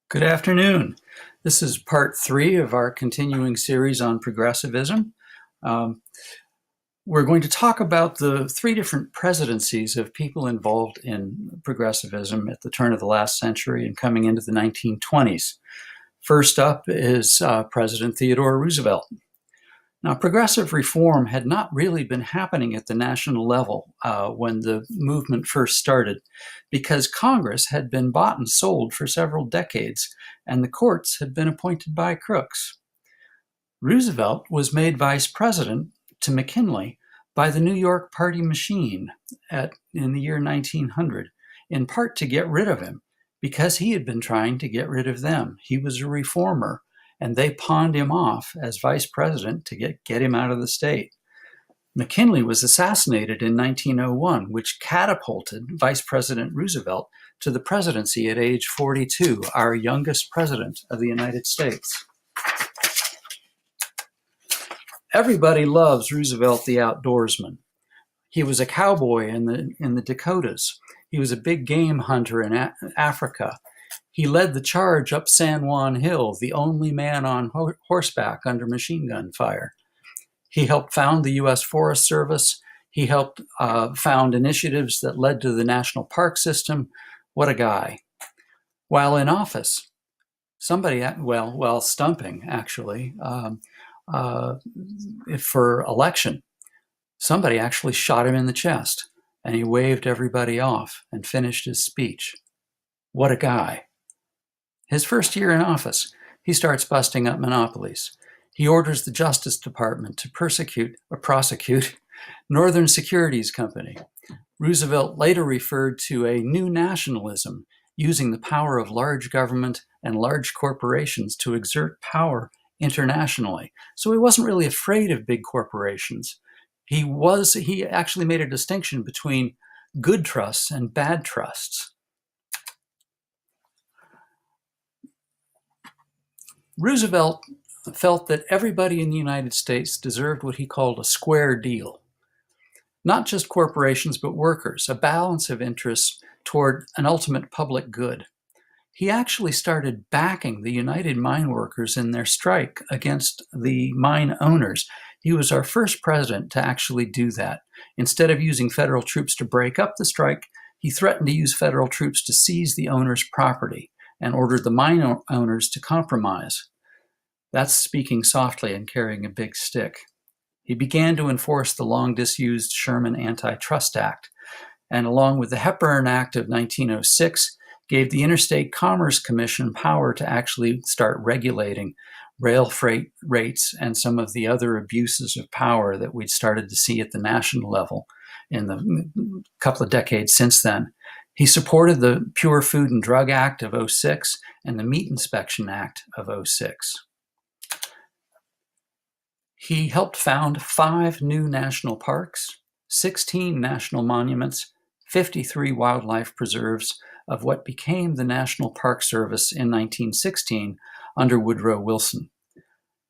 Good afternoon. This is part three of our continuing series on progressivism. Um, we're going to talk about the three different presidencies of people involved in progressivism at the turn of the last century and coming into the 1920s. First up is President Theodore Roosevelt. Now, progressive reform had not really been happening at the national level when the movement first started, because Congress had been bought and sold for several decades, and the courts had been appointed by crooks. Roosevelt was made vice president to McKinley by the New York Party machine in the year 1900, in part to get rid of him, because he had been trying to get rid of them. He was a reformer, and they pawned him off as vice president to get him out of the state. McKinley was assassinated in 1901, which catapulted Vice President Roosevelt to the presidency at age 42, our youngest president of the United States. Everybody loves Roosevelt the outdoorsman. He was a cowboy in the Dakotas. He was a big game hunter in Africa. He led the charge up San Juan Hill, the only man on horseback under machine gun fire. He helped found the U.S. Forest Service. He helped found initiatives that led to the national park system. What a guy. While in office, while stumping, actually, for election, somebody actually shot him in the chest, and he waved everybody off and finished his speech. What a guy. His first year in office, he starts busting up monopolies. He orders the Justice Department to prosecute Northern Securities Company. Roosevelt later referred to a new nationalism, using the power of large government and large corporations to exert power internationally. So he wasn't really afraid of big corporations. He actually made a distinction between good trusts and bad trusts. Roosevelt felt that everybody in the United States deserved what he called a square deal. Not just corporations, but workers, a balance of interests toward an ultimate public good. He actually started backing the United Mine Workers in their strike against the mine owners. He was our first president to actually do that. Instead of using federal troops to break up the strike, he threatened to use federal troops to seize the owner's property and ordered the mine owners to compromise. That's speaking softly and carrying a big stick. He began to enforce the long disused Sherman Antitrust Act, and along with the Hepburn Act of 1906, gave the Interstate Commerce Commission power to actually start regulating rail freight rates and some of the other abuses of power that we'd started to see at the national level in the couple of decades since then. He supported the Pure Food and Drug Act of 2006 and the Meat Inspection Act of 2006. He helped found 5 new national parks, 16 national monuments, 53 wildlife preserves of what became the National Park Service in 1916 under Woodrow Wilson.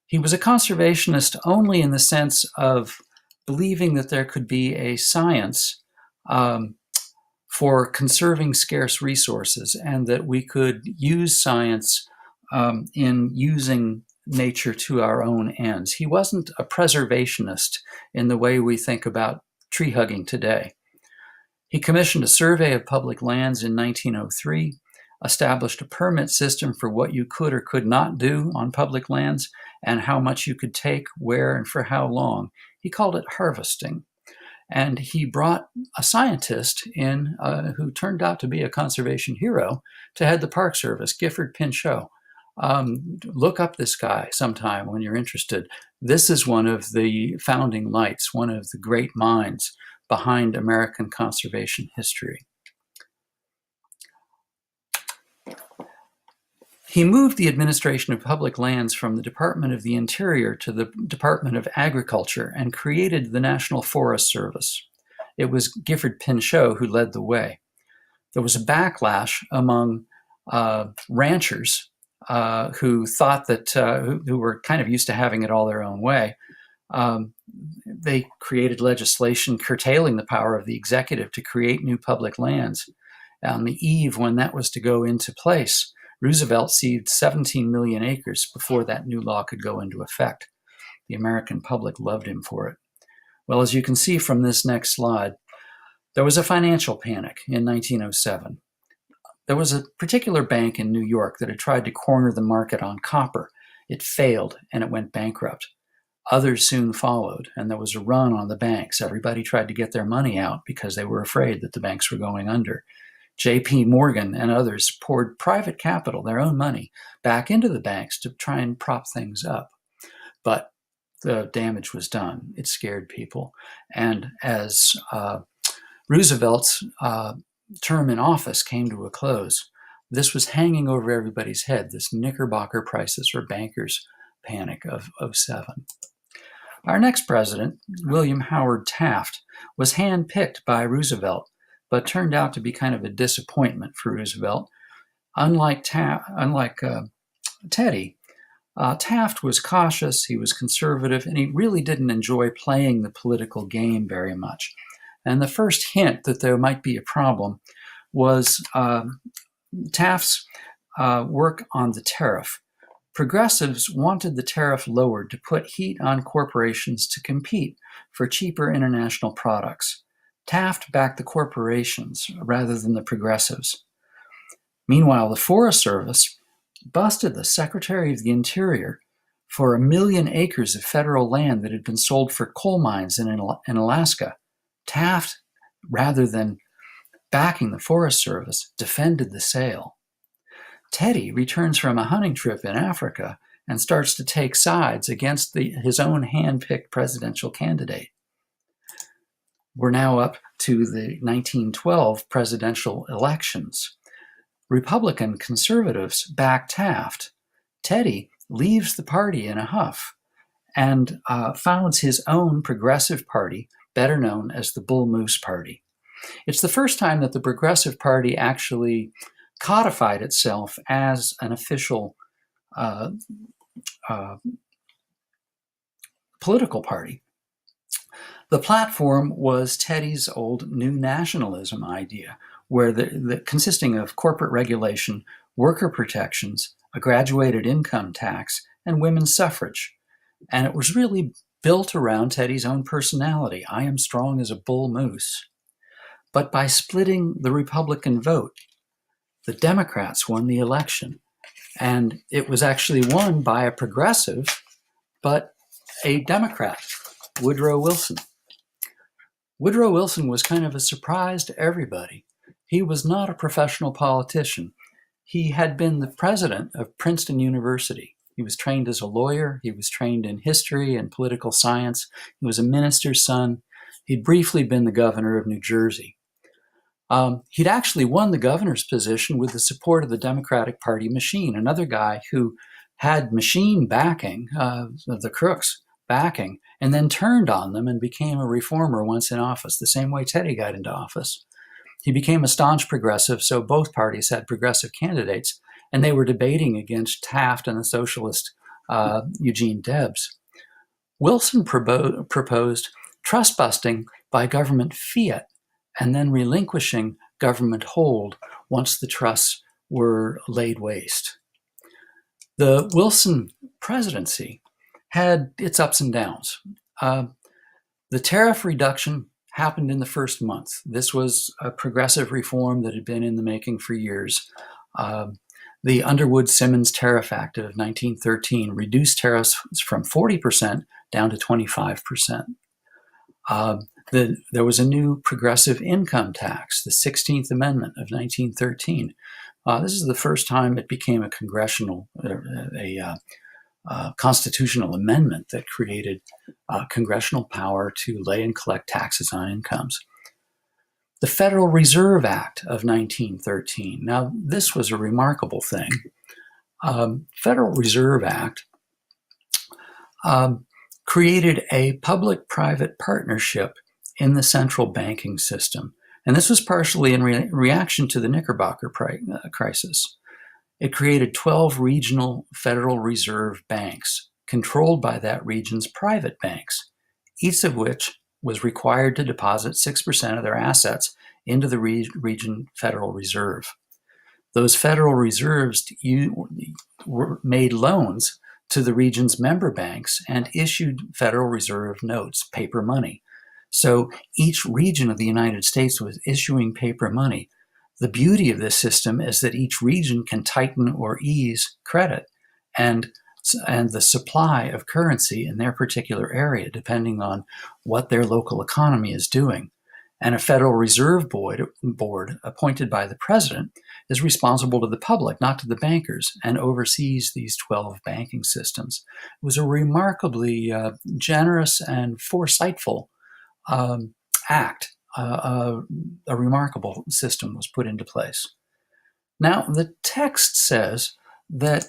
He was a conservationist only in the sense of believing that there could be a science for conserving scarce resources, and that we could use science in using nature to our own ends. He wasn't a preservationist in the way we think about tree hugging today. He commissioned a survey of public lands in 1903, established a permit system for what you could or could not do on public lands, and how much you could take, where, and for how long. He called it harvesting. And he brought a scientist in who turned out to be a conservation hero to head the Park Service, Gifford Pinchot. Look up this guy sometime when you're interested. This is one of the founding lights, one of the great minds behind American conservation history. He moved the administration of public lands from the Department of the Interior to the Department of Agriculture and created the National Forest Service. It was Gifford Pinchot who led the way. There was a backlash among ranchers who thought that, who were kind of used to having it all their own way. They created legislation curtailing the power of the executive to create new public lands. On the eve when that was to go into place, Roosevelt seized 17 million acres before that new law could go into effect. The American public loved him for it. Well, as you can see from this next slide, there was a financial panic in 1907. There was a particular bank in New York that had tried to corner the market on copper. It failed and it went bankrupt. Others soon followed, and there was a run on the banks. Everybody tried to get their money out because they were afraid that the banks were going under. J.P. Morgan and others poured private capital, their own money, back into the banks to try and prop things up. But the damage was done. It scared people. And as Roosevelt's term in office came to a close, this was hanging over everybody's head, this Knickerbocker crisis or bankers' panic of '07. Our next president, William Howard Taft, was handpicked by Roosevelt, but turned out to be kind of a disappointment for Roosevelt. Unlike Teddy, Taft was cautious, he was conservative, and he really didn't enjoy playing the political game very much. And the first hint that there might be a problem was Taft's work on the tariff. Progressives wanted the tariff lowered to put heat on corporations to compete for cheaper international products. Taft backed the corporations rather than the progressives. Meanwhile, the Forest Service busted the Secretary of the Interior for 1 million acres of federal land that had been sold for coal mines in Alaska. Taft, rather than backing the Forest Service, defended the sale. Teddy returns from a hunting trip in Africa and starts to take sides against his own hand-picked presidential candidate. We're now up to the 1912 presidential elections. Republican conservatives back Taft. Teddy leaves the party in a huff and founds his own progressive party, better known as the Bull Moose Party. It's the first time that the Progressive Party actually codified itself as an official political party. The platform was Teddy's old New Nationalism idea, where consisting of corporate regulation, worker protections, a graduated income tax, and women's suffrage. And it was really built around Teddy's own personality. I am strong as a bull moose. But by splitting the Republican vote, the Democrats won the election. And it was actually won by a progressive, but a Democrat, Woodrow Wilson. Woodrow Wilson was kind of a surprise to everybody. He was not a professional politician. He had been the president of Princeton University. He was trained as a lawyer. He was trained in history and political science. He was a minister's son. He'd briefly been the governor of New Jersey. He'd actually won the governor's position with the support of the Democratic Party machine, another guy who had machine backing, the crooks backing, and then turned on them and became a reformer once in office, the same way Teddy got into office. He became a staunch progressive, so both parties had progressive candidates, and they were debating against Taft and the socialist Eugene Debs. Wilson proposed trust busting by government fiat and then relinquishing government hold once the trusts were laid waste. The Wilson presidency had its ups and downs. The tariff reduction happened in the first month. This was a progressive reform that had been in the making for years. The Underwood-Simmons Tariff Act of 1913 reduced tariffs from 40% down to 25%. There was a new progressive income tax, the 16th Amendment of 1913. This is the first time it became a constitutional amendment that created congressional power to lay and collect taxes on incomes. The Federal Reserve Act of 1913. Now, this was a remarkable thing. Federal Reserve Act created a public-private partnership in the central banking system. And this was partially in reaction to the Knickerbocker crisis. It created 12 regional Federal Reserve banks controlled by that region's private banks, each of which was required to deposit 6% of their assets into the region Federal Reserve. those Federal Reserves made loans to the region's member banks and issued Federal Reserve notes, paper money. So each region of the United States was issuing paper money. The beauty of this system is that each region can tighten or ease credit and the supply of currency in their particular area, depending on what their local economy is doing. And a Federal Reserve Board appointed by the president is responsible to the public, not to the bankers, and oversees these 12 banking systems. It was a remarkably generous and foresightful act. A remarkable system was put into place. Now, the text says that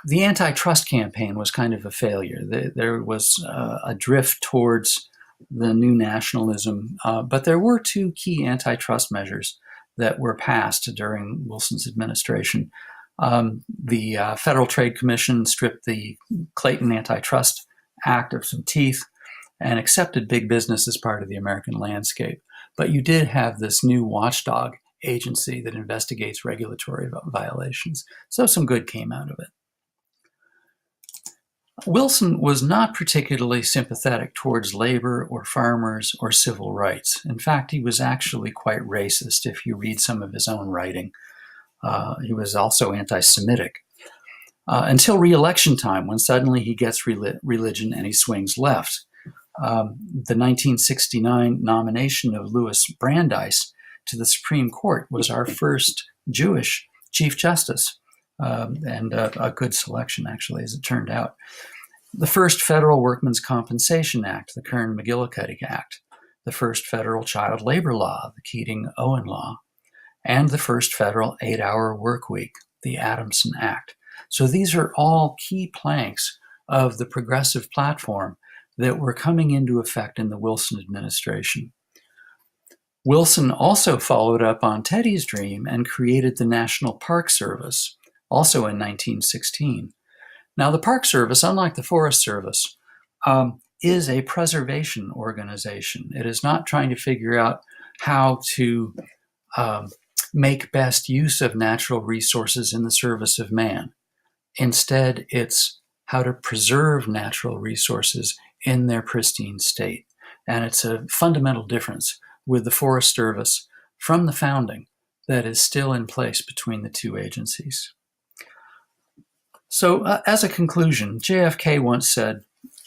the antitrust campaign was kind of a failure. There was a drift towards the new nationalism, but there were two key antitrust measures that were passed during Wilson's administration. The Federal Trade Commission stripped the Clayton Antitrust Act of some teeth and accepted big business as part of the American landscape. But you did have this new watchdog agency that investigates regulatory violations. So some good came out of it. Wilson was not particularly sympathetic towards labor or farmers or civil rights. In fact, he was actually quite racist if you read some of his own writing. He was also anti-Semitic. Until re-election time, when suddenly he gets religion and he swings left. The 1969 nomination of Louis Brandeis to the Supreme Court was our first Jewish Chief Justice, and a good selection, actually, as it turned out. The first Federal Workmen's Compensation Act, the Kern-McGillicuddy Act, the first federal child labor law, the Keating-Owen Law, and the first federal 8-hour work week, the Adamson Act. So these are all key planks of the progressive platform that were coming into effect in the Wilson administration. Wilson also followed up on Teddy's dream and created the National Park Service, also in 1916. Now, the Park Service, unlike the Forest Service, is a preservation organization. It is not trying to figure out how to make best use of natural resources in the service of man. Instead, it's how to preserve natural resources in their pristine state. And it's a fundamental difference with the Forest Service from the founding that is still in place between the two agencies. So as a conclusion, JFK once said,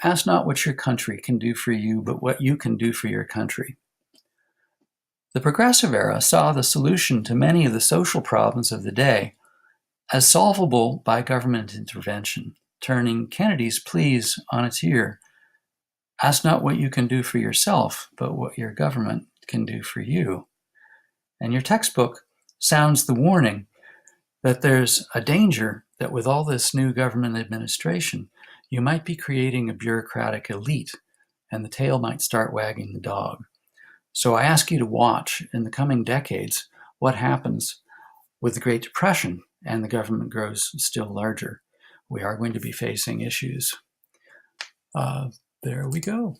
"Ask not what your country can do for you, but what you can do for your country." The Progressive Era saw the solution to many of the social problems of the day as solvable by government intervention, turning Kennedy's pleas on its ear. Ask not what you can do for yourself, but what your government can do for you. And your textbook sounds the warning that there's a danger that with all this new government administration, you might be creating a bureaucratic elite, and the tail might start wagging the dog. So I ask you to watch in the coming decades what happens with the Great Depression and the government grows still larger. We are going to be facing issues. There we go.